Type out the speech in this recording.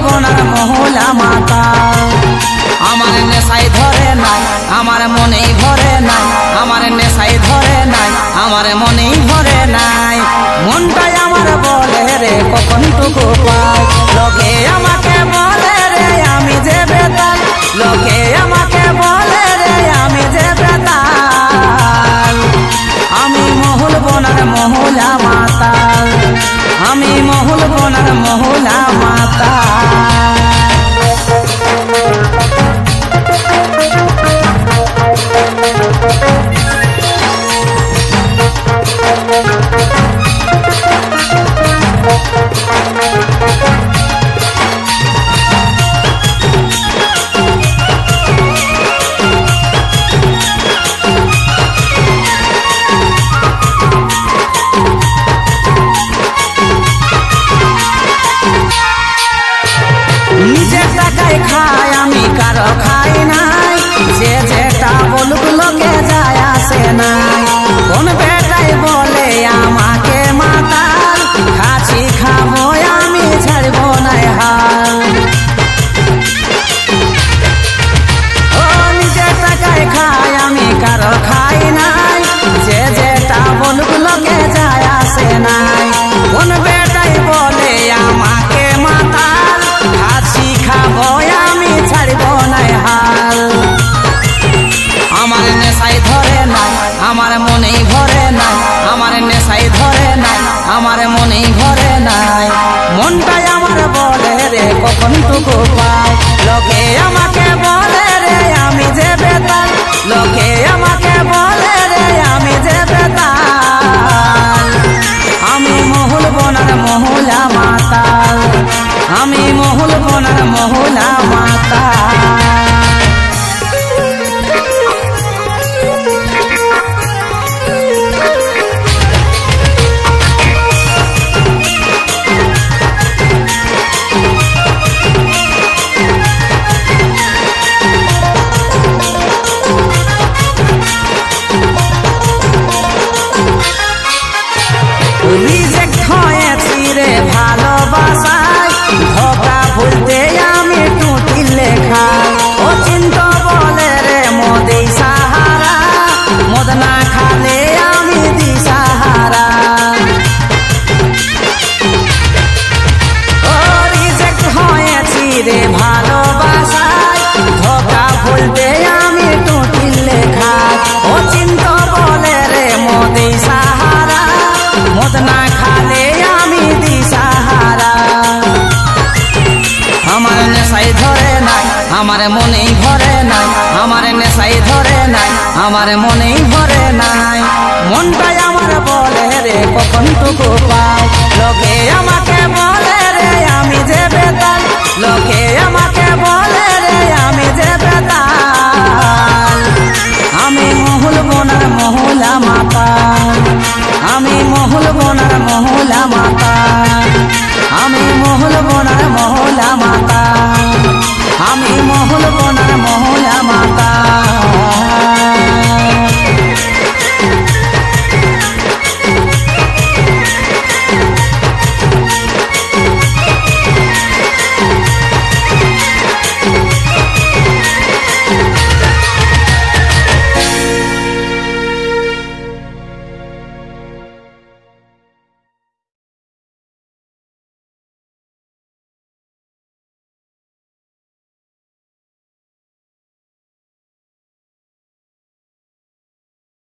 বোনার মহুলা মাতা আমার নেশাই ধরে নাই আমার মনেই ভরে নাই আমার নেশাই ধরে নাই আমার মনেই ভরে নাই মনটাই আমার বলে রে কখনটুকু পাই লোকে আমাকে বলে রে আমি যে বেতাল লোকে আমাকে বলে রে আমি যে বেতাল আমি মহুল বোনার মহুলা মাতা আমি মহুল বোনার মহুলা মাতা নিজের টাকায় খাই আমি কারো খাই নাই যে যেটা বলুক লোকে যায় আসে নাই কোন বেটাই বলে আমাকে মাতাল খাচ্ছি খাবো আমি ছাড়বো নাই হাল ও নিজের টাকায় খাই আমি কারো খাই নাই যে যেটা বলুক লোকে যায় আসে নাই কোন বেটাই বলে আমাকে মাতাল খাচ্ছি খাবো আমি ছাড়বো নাই হাল আমার নেশাই ধরে নাই আমার মনেই ভরে নাই আমার নেশাই ধরে নাই আমার মনেই ভরে নাই মনটাই আমার বলে রে কখনটুকু পাই লোকে আমাকে বলে রে আমি যে বেতাল লোকে আমাকে বলে রে আমি যে বেতাল আমি মহুল বোনার মহুলা মাতাল আমি মহুল বোনার মহুলা মাতা রিজেক্ট হয়েছি রে ভালোবাসায় ধোকা ভুলতে আমি টুটি লেখা ও চিন্ত বলে রে মোদি সাহারা মদ না খালে আমি দিশাহারা ও রিজেক্ট হয়েছি রে ভালোবাসায় ধোকা ভুলতে আমি টুটি লেখা ও চিন্ত বলে রে মোদি সাহারা মদ না খালে আমি দিশাহারা আমার নেশাই ধরে নাই আমার মনেই ভরে নাই আমার নেশাই ধরে নাই আমার মনেই ভরে নাই মনটাই আমার